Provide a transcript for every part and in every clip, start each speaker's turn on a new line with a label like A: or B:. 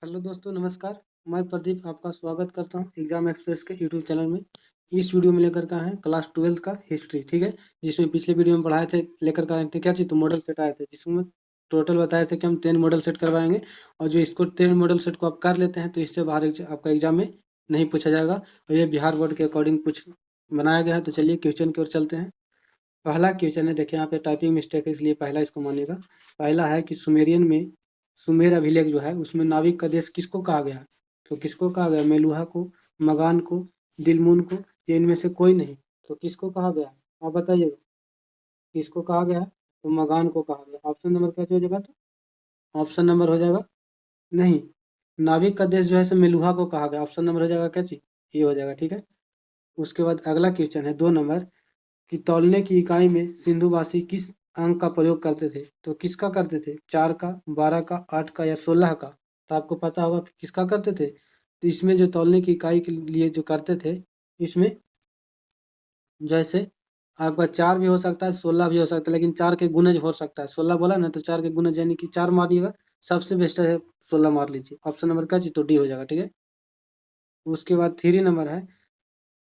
A: Hello दोस्तों, नमस्कार। मैं प्रदीप आपका स्वागत करता हूं एग्जाम एक्सप्रेस के यूट्यूब चैनल में। इस वीडियो में लेकर का है क्लास 12 का हिस्ट्री, ठीक है। जिसमें पिछले वीडियो में पढ़ाए थे, लेकर का आए थे क्या चीज़, तो मॉडल सेट आए थे, जिसमें टोटल बताए थे कि हम 10 मॉडल सेट करवाएंगे। और जो इसको 10 मॉडल सेट को आप कर लेते हैं तो इससे बाहर आपका एग्जाम में नहीं पूछा जाएगा। और ये बिहार बोर्ड के अकॉर्डिंग कुछ बनाया गया है। तो चलिए क्वेश्चन की ओर चलते हैं। पहला क्वेश्चन है, देखिए यहाँ पे टाइपिंग मिस्टेक है इसलिए पहला इसको मानिएगा। पहला है कि सुमेरियन में सुमेर अभिलेख जो है उसमें नाविक का देश किसको कहा गया है। तो किसको कहा गया, मेलुहा को, मगान को, दिलमुन को, ये इनमें से कोई नहीं। तो किसको कहा गया, आप बताइएगा किसको कहा गया है। तो मगान को कहा गया। ऑप्शन नंबर क्या हो जाएगा, तो ऑप्शन नंबर हो जाएगा नहीं, नाविक का देश जो है सो मेलुहा को कहा गया। ऑप्शन नंबर हो जाएगा क्या चीज, ये हो जाएगा, ठीक है। उसके बाद अगला क्वेश्चन है 2 नंबर कि तौलने की इकाई में सिंधुवासी किस अंक का प्रयोग करते थे। तो किसका करते थे, 4 का, 12 का, 8 का या 16 का। तो आपको पता होगा कि किसका करते थे। तो इसमें जो तौलने की इकाई के लिए जो करते थे, इसमें जैसे आपका 4 भी हो सकता है, 16 भी हो सकता है, लेकिन 4 के गुणज हो सकता है। 16 बोला ना, तो 4 के गुणज यानी कि 4 मारिएगा, सबसे बेस्ट है 16 मार लीजिए। ऑप्शन नंबर क्या चीज, तो डी हो जाएगा, ठीक है। उसके बाद 3 नंबर है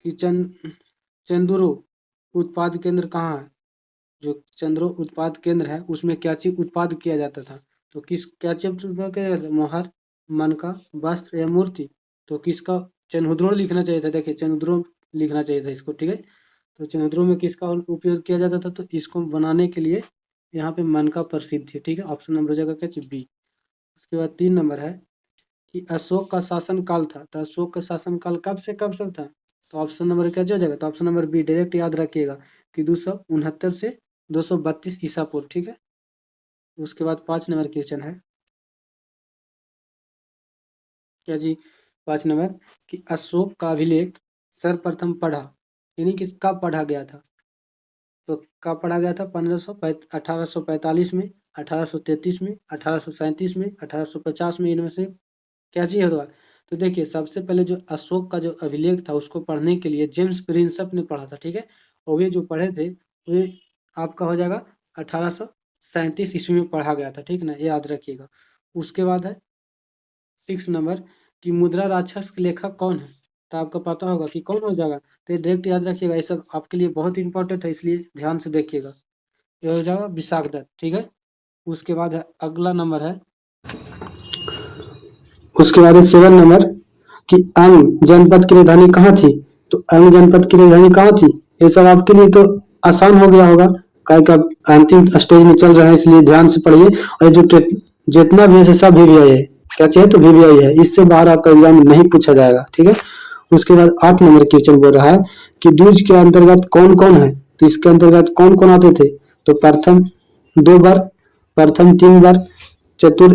A: कि चंदुरु उत्पाद केंद्र कहाँ है। जो चंद्रो उत्पाद केंद्र है उसमें क्या चीज उत्पाद किया जाता था। तो किस क्या चीज उत्पाद किया जाता था, मोहर, मनका, वस्त्र या मूर्ति। तो किसका चंद्रों लिखना चाहिए था, देखिए चंद्रों लिखना चाहिए था इसको, ठीक है। तो चंद्रों में किसका उपयोग किया जाता था, तो इसको बनाने के लिए यहाँ पे मनका प्रसिद्ध थी, ठीक है। ऑप्शन नंबर हो जाएगा क्या चीज, बी। उसके बाद 3 नंबर है कि अशोक का शासन काल था। तो अशोक का शासन काल कब से कब तक था। तो ऑप्शन नंबर क्या हो जाएगा, तो ऑप्शन नंबर बी डायरेक्ट याद रखिएगा कि 269 से 232 ईसा पूर्व, ठीक है। उसके बाद 5 नंबर क्वेश्चन है क्या जी, 5 नंबर कि अशोक का अभिलेख सर्वप्रथम पढ़ा, यानी कि कब पढ़ा गया था। तो कब पढ़ा गया था, 1845 में, 1833 में, 1837 में, 1850 में, इनमें से क्या चीज होगा। तो देखिए सबसे पहले जो अशोक का जो अभिलेख था उसको पढ़ने के लिए जेम्स प्रिंसप ने पढ़ा था, ठीक है। और वे जो पढ़े थे वे आपका हो जाएगा 1837 ईस्वी में पढ़ा गया था, ठीक ना, ये याद रखिएगा। उसके बाद है 6 नंबर कि मुद्रा राक्षस के लेखक कौन है। तो आपको पता होगा कि कौन हो जाएगा। तो ये डायरेक्ट याद रखिएगा, ये सब आपके लिए बहुत इंपॉर्टेंट है, इसलिए ध्यान से देखिएगा। ये हो जाएगा विशाख दत्त, ठीक है। उसके बाद है अगला नंबर है, उसके बाद है 7 नंबर कि अंग जनपद की राजधानी कहाँ थी। तो अंग जनपद की राजधानी कहाँ थी, ये सब आपके लिए तो आसान हो गया होगा, काय का अंतिम स्टेज में चल रहा है, इसलिए ध्यान से पढ़िए। और जो जितना भी है सब VVI है, क्या चाहिए तो VVI है, इससे बाहर आपका एग्जाम नहीं पूछा जाएगा, ठीक है। उसके बाद 8 नंबर क्वेश्चन बोल रहा है कि द्विज के अंतर्गत कौन कौन है। तो इसके अंतर्गत कौन कौन आते थे। तो प्रथम 2 बार, प्रथम 3 बार, चतुर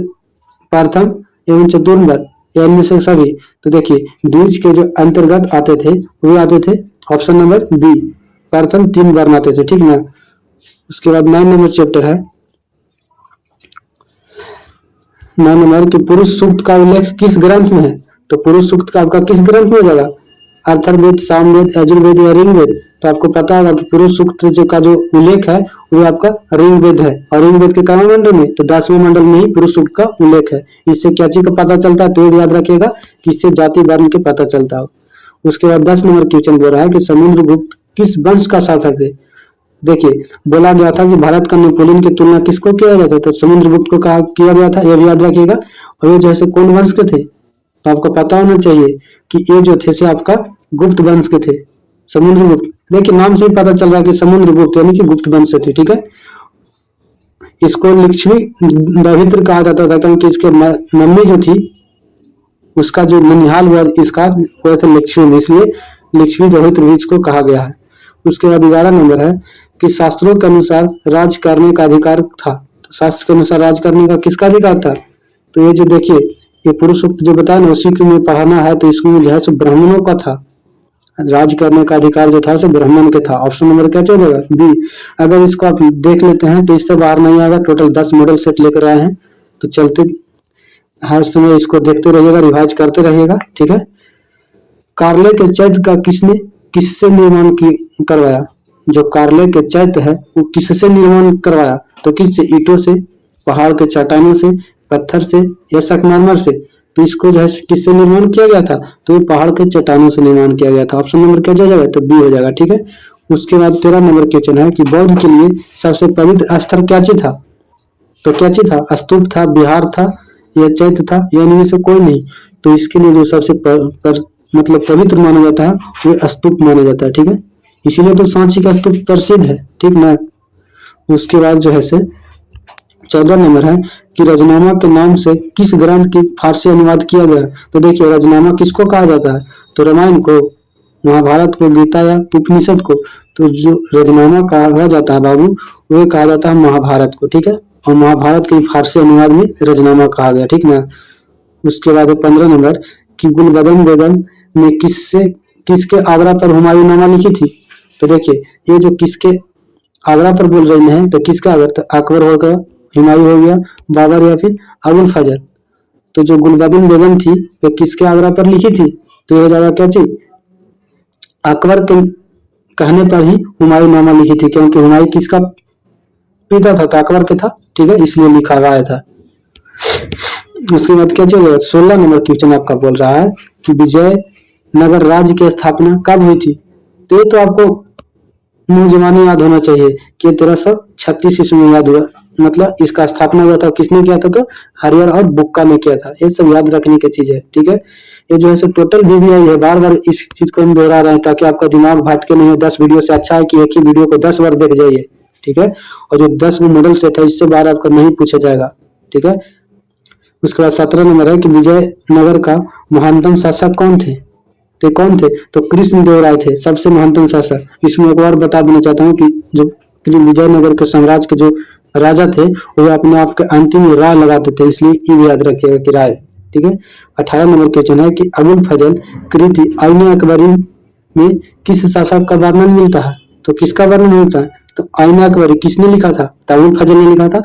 A: प्रथम एवं चतुर्थ या इनमें से सभी। तो देखिए द्विज के जो अंतर्गत आते थे वे आते थे ऑप्शन नंबर बी, प्रथम 3 बार में आते थे, ठीक ना। उसके बाद 9 नंबर चैप्टर है, 9 नंबर कि पुरुष सूक्त का उल्लेख किस ग्रंथ में है। तो पुरुष सूक्त का आपका किस ग्रंथ में हो जाएगा, अथर्ववेद, सामवेद, यजुर्वेद या ऋग्वेद। तो आपको पता होगा कि पुरुष सूक्त जो का जो उल्लेख है वो आपका ऋग्वेद है। और ऋग्वेद के कौन मंडल में, तो 10वें मंडल में ही पुरुष सूक्त का उल्लेख है। इससे क्या चीज का पता चलता है, तो ये भी याद रखिएगा कि इससे जाति वर्ण के पता चलता हो। उसके बाद 10 नंबर क्वेश्चन बोल रहा है कि समुद्रगुप्त किस वंश का शासक थे। देखिए बोला गया था कि भारत का नेपोलियन की तुलना किसको किया जाता है, तो समुद्रगुप्त को कहा किया गया था, यह भी याद रखिएगा। और ये जैसे कौन वंश के थे, तो आपको पता होना चाहिए कि ये जो थे से आपका गुप्त वंश के थे, समुद्रगुप्त। देखिए नाम से ही पता चल रहा है कि समुद्रगुप्त यानी कि गुप्त वंश से थे, ठीक है। इसको लक्ष्मी दहित्र कहा जाता था क्योंकि इसके मम्मी जो थी उसका जो ननिहाल हुआ इसका हुआ था लक्ष्मी में, इसलिए लक्ष्मी दहित्र भी इसको कहा गया है। उसके बाद 11 नंबर है कि शास्त्रों के अनुसार राज करने का अधिकार था। तो शास्त्र के अनुसार राज करने का किसका अधिकार था। तो ये जो देखिए ये पुरुष सूक्त जो बताया ना उसी को में पढ़ाना है, तो इसमें जो है सो ब्राह्मणों का था, राज करने का अधिकार जो था सो ब्राह्मण के था। ऑप्शन नंबर क्या चलेगा, बी। अगर इसको आप देख लेते हैं तो इससे बाहर नहीं आएगा। टोटल 10 मॉडल सेट लेकर आए हैं, तो चलते हर समय इसको देखते रहिएगा, रिवाइज करते रहिएगा, ठीक है। कार्ले के चैत्य का किसने किससे निर्माण करवाया। जो कार्ले के चैत्य है वो किससे निर्माण करवाया, तो किससे, ईंटों से, पहाड़ के चट्टानों से, पत्थर से या संगमरमर से। तो इसको जो है किससे निर्माण किया गया था, तो ये पहाड़ के चट्टानों से निर्माण किया गया था। ऑप्शन नंबर क्या हो जाएगा, तो बी हो जाएगा। ठीक है, उसके बाद 13 नंबर क्वेश्चन है कि बौद्ध के लिए सबसे पवित्र स्थल क्या चीज था, तो क्या चीज था, स्तूप था, विहार था या चैत्य था या इनमें से कोई नहीं। तो इसके लिए जो सबसे मतलब पवित्र माना जाता है वो स्तूप माना जाता है। ठीक है, इसीलिए तो सांची का स्तूप प्रसिद्ध है। ठीक ना, उसके बाद जो है से 14 नंबर है कि रजनामा के नाम से किस ग्रंथ की फारसी अनुवाद किया गया। तो देखिए रजनामा किसको कहा जाता है, तो रामायण को, महाभारत को, गीता या उपनिषद को। तो जो रजनामा कहा जाता है बाबू, वो कहा जाता है महाभारत को। ठीक है, और महाभारत के फारसी अनुवाद में रजनामा कहा गया। ठीक ना, उसके बाद 15 नंबर कि गुलबदन बेगम ने किसके आगरा पर हुमायूंनामा लिखी थी। तो देखिए ये जो किसके आगरा पर बोल रही है, तो किसका आगरा, तो अकबर हो गया, हुमायूं हो गया, बाबर या फिर अबुल फजल। तो जो गुलबदन बेगम थी वो किसके आगरा पर लिखी थी, तो ये हो जाएगा क्या चीज, अकबर के कहने पर ही हुमायूंनामा लिखी थी, क्योंकि हुमायूं किसका पिता था, तो अकबर के था। ठीक है, इसलिए लिखा हुआ था। उसके बाद क्या चलेगा, 16 नंबर क्वेश्चन आपका बोल रहा है कि विजयनगर राज्य की स्थापना कब हुई थी। तो ये तो आपको मुंह जबानी याद होना चाहिए कि 1336 ईस्वी में याद हुआ, मतलब इसका स्थापना हुआ था, किसने किया था, तो हरियर और बुक्का ने किया था। ये सब याद रखने की चीज है। ठीक है, ये जो है टोटल वीडियो है, बार बार इस चीज को हम दोहरा रहे हैं ताकि आपका दिमाग भटके नहीं हो। 10 वीडियो से अच्छा है कि एक ही वीडियो को 10 बार देख जाइए। ठीक है, और जो 10 मॉडल सेट है इससे बार आपका नहीं पूछा जाएगा। ठीक है, उसके बाद 17 नंबर है कि विजयनगर का महानतम शासक कौन थे, तो कौन थे, तो कृष्णदेवराय थे सबसे महानतम शासक। इसमें एक बार बता देना चाहता हूँ कि जो विजयनगर के साम्राज्य के जो राजा थे वो अपने आप के अंतिम राय लगाते थे, इसलिए ये भी याद रखिएगा कि राय। ठीक है, 18 नंबर क्वेश्चन है कि अबुल फजल कृति आईने अकबरी में किस शासक का वर्णन मिलता है। तो किसका वर्णन मिलता है, तो आईने अकबरी किसने लिखा था, तो अबुल फजल ने लिखा था।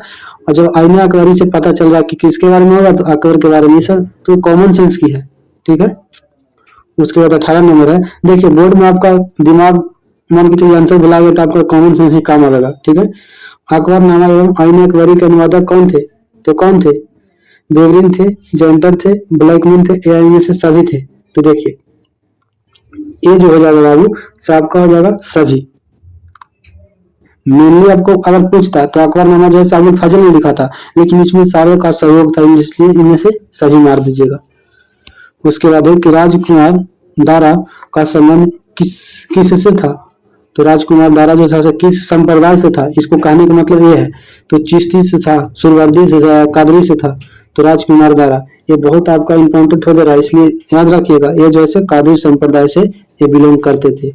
A: और जब आईने अकबरी से पता चल रहा है कि किसके बारे में होगा, तो अकबर के बारे में। सर तो कॉमन सेंस की है। ठीक है, उसके बाद 18 नंबर है, देखिए बोर्ड में आपका दिमाग मान के चलिए आंसर बुला गया तो आपका कॉमन सेंस ही काम आएगा। ठीक है, अकबरनामा एवं आईने अकबरी के अनुवादक कौन थे, तो कौन थे, बेवरिन थे, जैंटर थे, ब्लैकमैन थे या इनमें से सभी थे। तो देखिए ये जो हो जाएगा बाबू, आपका हो जाएगा सभी। मेनली आपको अगर पूछता तो अकबरनामा जो है अबुल फजल ने लिखा था, लेकिन इसमें सारे का सहयोग था, इसलिए इनमें से सभी मार दीजिएगा। उसके बाद है कि राजकुमार दारा का संबंध किससे था, तो राजकुमार दारा जो था किस संप्रदाय से था। इसको कहने का मतलब ये है, तो चिश्ती से था, सुरवर्दी से था, कादरी से था। तो राजकुमार दारा ये बहुत आपका इंपॉर्टेंट हो जा रहा है, इसलिए याद रखिएगा ये जो है कादरी संप्रदाय से ये बिलोंग करते थे।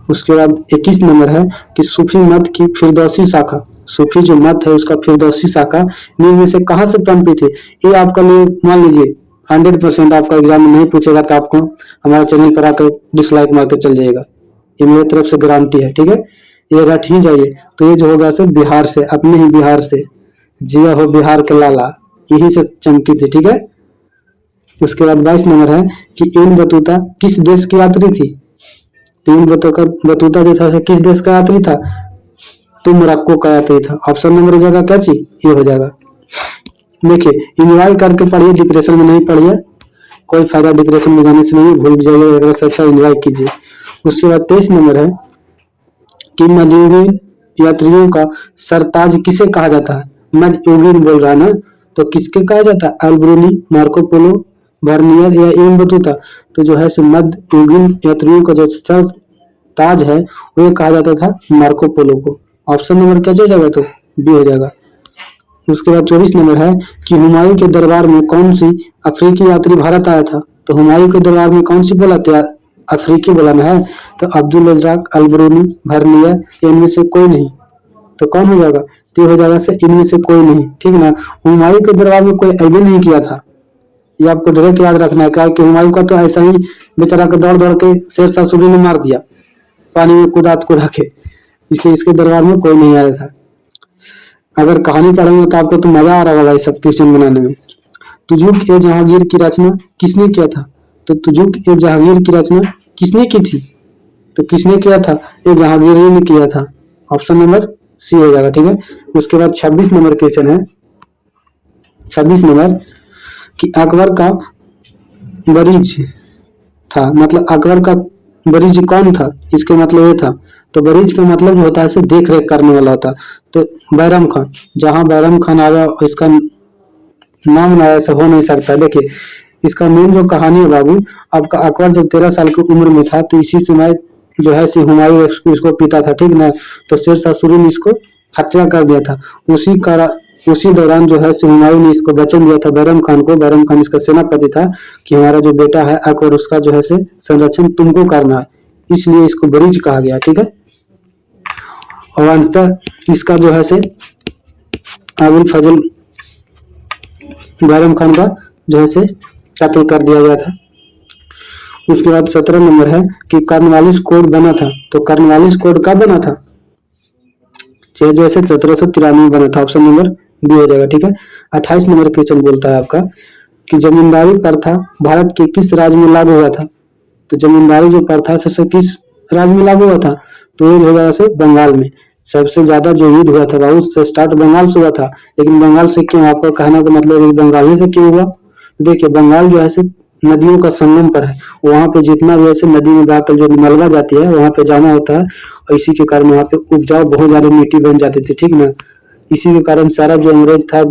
A: उसके बाद 21 नंबर है कि सूफी मत की फिरदौसी शाखा, सूफी जो मत है उसका फिरदौसी शाखा निम्न में से कहाँ से पनपी थी। ये आपका लिए मान लीजिए 100% आपका एग्जाम में नहीं पूछेगा तो आपको हमारे चैनल पर आकर डिसलाइक मार के चल जाएगा, ये मेरी तरफ से गारंटी है। ठीक है, ये रट ही जाइए। तो ये जो होगा सर बिहार से, अपने ही बिहार से, जिया हो बिहार के लाला, यही से चमकी थी। ठीक है, उसके बाद 22 नंबर है कि इब्न बतूता किस देश की यात्री थी। इब्न बतूता जो था किस देश का यात्री था, तो मोरक्को का यात्री था। ऑप्शन नंबर हो जाएगा क्या चीज, ये हो जाएगा। देखिए इंजॉय करके पढ़िए, डिप्रेशन में नहीं पढ़िए, कोई फायदा डिप्रेशन में जाने से नहीं, भूल जाइए, अगर अच्छा इंजॉय कीजिए। उसके बाद 23 नंबर है कि मध्ययुगीन यात्रियों का सरताज किसे कहा जाता है। मध्ययुगीन बोल रहा है ना, तो किसके कहा जाता है, अल्ब्रूनी, मार्को पोलो, बर्नियर या इब्न बतूता। तो जो है मध्ययुगीन यात्रियों का जो ताज है वो कहा जाता था मार्को पोलो को। ऑप्शन नंबर क्या हो जाएगा, तो बी हो जाएगा। उसके बाद 24 नंबर है कि हुमायूं के दरबार में कौन सी अफ्रीकी यात्री भारत आया था। तो हुमायूं के दरबार में कौन सी बोला था, अफ्रीकी बोलाना है, तो अब्दुल रज़ाक, अल्बरूनी, बर्नियर, इनमें से कोई नहीं। तो कौन हो जाएगा, तो हो जाएगा से इनमें से कोई नहीं। ठीक ना, हुमायूं के दरबार में कोई ऐबे नहीं किया था, ये आपको डायरेक्ट याद रखना है। क्या कि हुमायूं का तो ऐसा ही बेचारा को दौड़ दौड़ के शेर शाह सूरी ने मार दिया, पानी में कुदा के, इसलिए इसके दरबार में कोई नहीं आया था। अगर कहानी पढ़ेंगे तो आपको तो मजा आ रहा होगा सब क्वेश्चन बनाने में। तुजुक ए जहांगीर की रचना किसने किया था, तो तुजुक ए जहांगीर की रचना किसने की थी, तो किसने किया था, ये जहांगीर ने किया था। ऑप्शन नंबर सी हो जाएगा। ठीक है, उसके बाद 26 नंबर क्वेश्चन है, 26 नंबर कि अकबर का बरीज था, मतलब अकबर का बरीज कौन था, इसके मतलब ये था। तो बरीज का मतलब जो होता है इसे देख रेख करने वाला होता। तो बैरम खान, जहां बैरम खान आ गया इसका नाम ना ऐसा हो नहीं सकता। देखिए इसका मेन जो कहानी है बाबू, आपका अकबर जब 13 साल की उम्र में था तो इसी समय जो है हुमायूं इसको पीता था, ठीक ना। तो शेरशाह सूरी ने इसको हत्या कर दिया था। उसी दौरान जो है हुमायूं ने इसको वचन दिया था बैरम खान को, बैरम खान इसका सेनापति था, कि हमारा जो बेटा है अकबर उसका जो है संरक्षण तुमको करना है, इसलिए इसको बरीज कहा गया, ठीक है। और अंततः इसका जो है अबुल फजल बैरम खान का जो है कत्ल कर दिया गया था। उसके बाद 17 नंबर है कि कॉर्नवालिस कोड बना था। तो कॉर्नवालिस कोड कब बना था, जो है 1793 में बना था। ऑप्शन नंबर बी हो जाएगा, ठीक है। 28 नंबर क्वेश्चन बोलता है आपका कि जमींदारी प्रथा भारत के किस राज्य में लागू हुआ था। तो जमींदारी जो प्रथा से किस राज्य में लागू हुआ था, तो ये होगा से बंगाल में। सबसे ज्यादा जो युद्ध हुआ था बहुत से स्टार्ट बंगाल से हुआ था, लेकिन बंगाल से क्यों, आपका कहना का मतलब है बंगाल से क्यों हुआ। देखिए बंगाल जो है नदियों का संगम पर है, वहां पे जितना भी ऐसे नदी में जाकर जो मलबा जाती है वहां पे जाना होता है, और इसी के कारण वहां पे उपजाऊ बहुत ज्यादा मिट्टी बन जाती थी, ठीक ना। इसी के कारण सारा जो अंग्रेज था,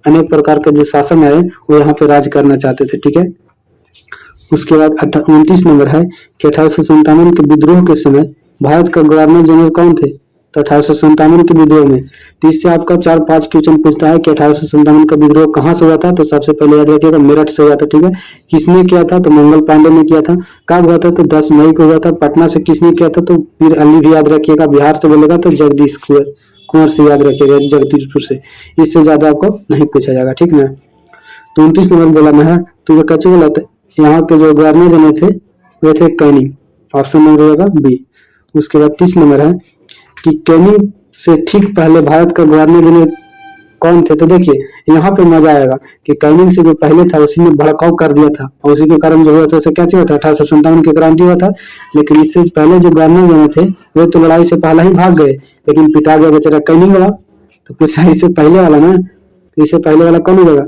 A: अनेक प्रकार के जो शासन आए वो यहाँ पे राज करना चाहते थे, ठीक है। उसके बाद 29 नंबर है कि 1857 के विद्रोह के समय भारत का गवर्नर जनरल कौन थे। तो 1857 के विद्रोह में, तो इससे आपका 4-5 क्वेश्चन पूछता है कि 1857 का विद्रोह कहाँ से हुआ था। तो सबसे पहले याद रखिएगा मेरठ से हुआ था, ठीक है। किसने किया था, तो मंगल पांडे ने किया था। कब हुआ था, तो 10 मई को हुआ था। पटना से किसने किया था, तो पीर अली भी याद रखिएगा। बिहार से बोलेगा तो जगदीश कुंवर से याद रखिएगा, जगदीशपुर से। इससे ज्यादा आपको नहीं पूछा जाएगा, ठीक ना। तो 29 नंबर बोला है, तो ये कच्चे बोला था, यहाँ के जो गवर्नर जनरल थे वे थे कैनिंग। ऑप्शन नंबर होगा बी। उसके बाद 30 नंबर है कि कैनिंग से ठीक पहले भारत का गवर्नर जनरल कौन थे। तो देखिए यहाँ पे मजा आएगा कि कैनिंग से जो पहले था उसी ने भड़काऊ कर दिया था, और उसी के कारण जो हुआ था उसे क्या चाहिए था, 1857 की क्रांति हुआ था। लेकिन इससे पहले जो गवर्नर जनरल थे वो तो लड़ाई से पहले ही भाग गए, लेकिन पिटा गया बेचारा कैनिंग वाला। तो कुछ इससे पहले वाला ना, इससे पहले वाला कौन होगा,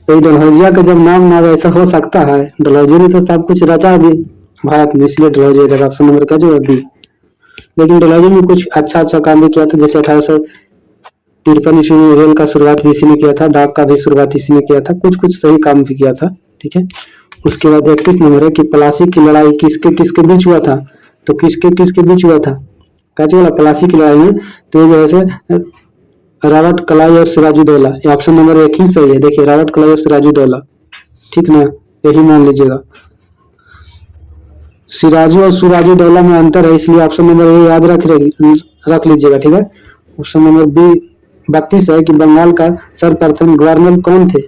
A: तो डलहौजिया का जब नाम ना ऐसा हो सकता है, डलहौजी ने तो सब कुछ रचा अभी भारत में, इसलिए डलहौजी जगह ऑप्शन नंबर का जो है बी। लेकिन डलहौजी में कुछ अच्छा काम भी किया था, जैसे 1853 ईस्वी में रेल का शुरुआत भी इसी ने किया था, डाक का भी शुरुआत इसी ने किया था, कुछ सही काम भी किया था, ठीक है। उसके बाद 31 नंबर है कि प्लासी की लड़ाई किसके किसके बीच हुआ था। तो किसके किसके बीच हुआ था, कैसे बोला प्लासी की लड़ाई में, तो जो है रावट कलाई और सिराजुद्दौला, ये ऑप्शन नंबर 1 ही सही है। देखिए रावट कलाई और सिराजुद्दौला, ठीक ना, यही मान लीजिएगा। सिराजू और सिराजुद्दौला में अंतर है, इसलिए ऑप्शन नंबर ए याद रख लीजिएगा, ठीक है। ऑप्शन नंबर बी 32 है कि बंगाल का सर्वप्रथम गवर्नर कौन थे।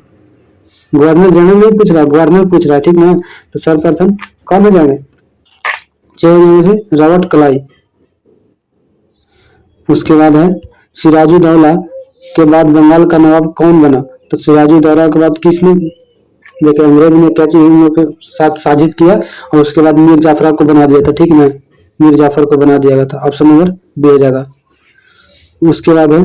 A: गवर्नर जनरल नहीं पूछ रहा, गवर्नर पूछ रहा है, ठीक ना। तो सर्वप्रथम कौन है जाने, से रावट कलाई। उसके बाद है सिराजुद्दौला के बाद बंगाल का नवाब कौन बना। तो सिराजुद्दौला के बाद किसने, देखिए अंग्रेज ने क्या चीज के साथ साजिश किया और उसके बाद मीर जाफर को बना दिया था, ठीक ना, मीर जाफर को बना दिया गया था। ऑप्शन नंबर बी हो जाएगा। उसके बाद है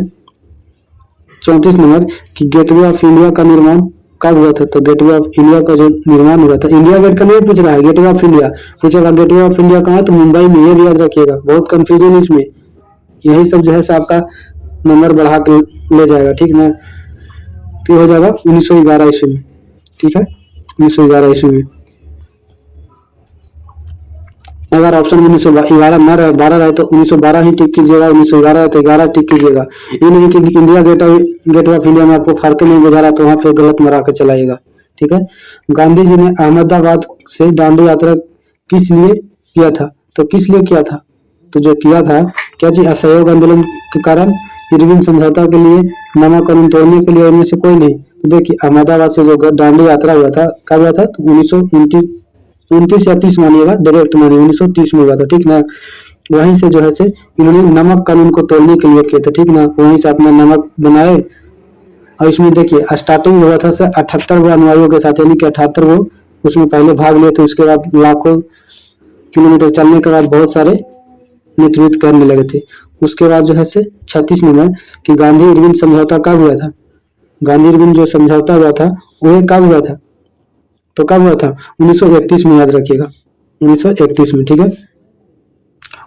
A: 34 नंबर कि गेटवे ऑफ इंडिया का निर्माण कब हुआ था। तो गेटवे ऑफ इंडिया का जो निर्माण हुआ था, इंडिया गेट का नहीं पूछ रहा है, गेटवे ऑफ इंडिया पूछेगा। गेटवे ऑफ इंडिया कहाँ है, तो मुंबई में, ये भी याद रखिएगा, बहुत कंफ्यूजन इसमें। यही सब जो है आपका नंबर बढ़ा के ले जाएगा, ठीक ना। तो हो जाएगा 1911 ईस्वी में, ठीक है, 1911 ईस्वी में। अगर ऑप्शन 1911 न रहे, 12 रहे, तो 1912 ही टिक कीजिएगा, 1911 है तो 11 टिक कीजिएगा। ये नहीं कि इंडिया गेट ऑफ इंडिया में आपको फर्क नहीं बुझा रहा तो वहां पे गलत मरा कर चलाइएगा, ठीक है। गांधी जी ने अहमदाबाद से दांडी यात्रा किस लिए किया था। तो किस लिए किया था, तो जो किया था क्या जी, असहयोग आंदोलन के कारण, इरविन समझौता के लिए, नमक कानून तोड़ने के लिए, इनमें से कोई नहीं। तो देखिए अहमदाबाद से जो दांडी यात्रा हुआ था कब हुआ था, तो 1929 या 30 मानिएगा, डायरेक्ट मानिए 1930 में हुआ था, ठीक ना। वहीं से जो है इन्होंने नमक कानून को तोड़ने के लिए किया था, ठीक ना। वहीं से अपना नमक बनाए, और इसमें देखिए स्टार्टिंग हुआ था 78 वो अनुयायियों के साथ, यानी कि 78 वो उसमें पहले भाग लिए थे। उसके बाद लाखों किलोमीटर चलने के बाद बहुत सारे नेतृत्व करने लगे थे। उसके बाद जो है 36 नंबर कि गांधी इरविन समझौता कब हुआ था। गांधी अरविंद जो समझौता हुआ था वो कब हुआ था? तो कब हुआ था? 1931 में, याद रखिएगा 1931 में, ठीक है।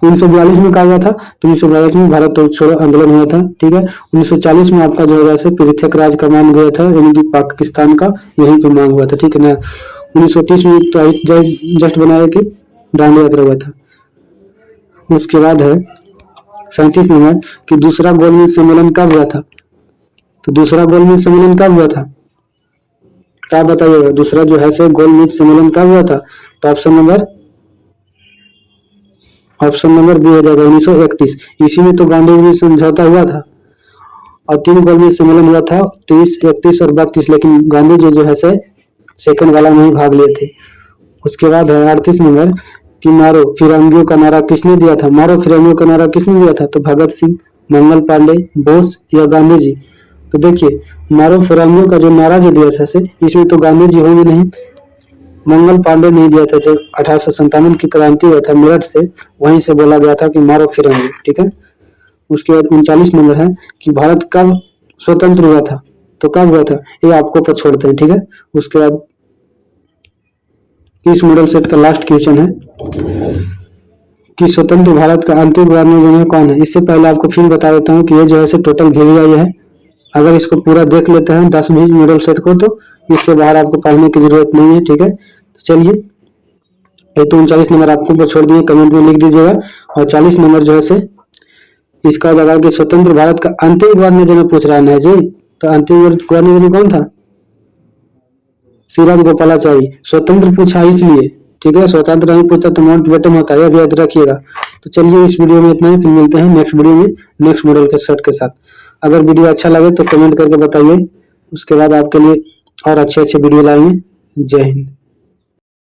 A: 1942 में कहा हुआ था? तो 1942 में भारत छोड़ो आंदोलन हुआ था, ठीक है। 1940 में आपका जो है पृथक राज का मान गया था, यानी कि पाकिस्तान का, यहीं पे मांग हुआ था, ठीक है ना। 1930 में तो जस्ट बनाया कि दांडी यात्रा हुआ था। उसके बाद है 37 नंबर कि दूसरा गोलमेज सम्मेलन कब हुआ था? तो दूसरा गोलमेज सम्मेलन कब हुआ था? क्या बताइएगा? दूसरा जो है गोलमेज सम्मेलन कब हुआ था? तो ऑप्शन नंबर बी हो जाएगा 1931। इसी में तो गांधी समझौता हुआ था और 3 गोलमेज सम्मेलन हुआ था, 30, 31 और 32, लेकिन गांधी जी जो है सेकंड वाला में ही भाग लिए थे। उसके बाद है 38 नंबर कि मारो फिरंगियों का नारा किसने दिया था? मारो फिरंगियों का नारा किसने दिया था? तो भगत सिंह, मंगल पांडे, बोस या गांधी जी? तो देखिए, मारो फिरंगियों का जो नारा जो दिया था इसमें तो गांधी जी होंगे नहीं, मंगल पांडे ने दिया था। जब 1857 की क्रांति हुआ था मेरठ से, वहीं से बोला गया था कि मारो फिरंगी, ठीक है। उसके बाद 39 नंबर है कि भारत कब स्वतंत्र हुआ था? तो कब हुआ था? ये आपको पर छोड़ते हैं, ठीक है। उसके बाद इस मॉडल सेट का लास्ट क्वेश्चन है कि स्वतंत्र भारत का अंतिम गवर्नर कौन है? इससे पहले आपको फिर बता देता हूँ कि ये जो है टोटल VVI है। अगर इसको पूरा देख लेते हैं 10 भी मॉडल सेट को, तो इससे बाहर आपको पढ़ने की जरूरत नहीं है, ठीक है। तो चलिए, ये तो 39 नंबर आपको ऊपर छोड़ दिए, कमेंट में लिख दीजिएगा। और 40 नंबर जो है इसका लगा कि स्वतंत्र भारत का अंतिम गवर्नर जनरल पूछ रहा है जी। तो अंतिम गवर्नर जनरल कौन था? श्री राजगोपालाचारी। स्वतंत्र पूछा इसलिए, ठीक है। स्वतंत्र नहीं पूछता तो माउंट बेटन होता है, याद रखिएगा। तो चलिए, इस वीडियो में इतना ही, फिर मिलते हैं नेक्स्ट वीडियो में नेक्स्ट मॉडल के सेट के साथ। अगर वीडियो अच्छा लगे तो कमेंट करके बताइए, उसके बाद आपके लिए और अच्छे वीडियो लाएंगे। जय हिंद।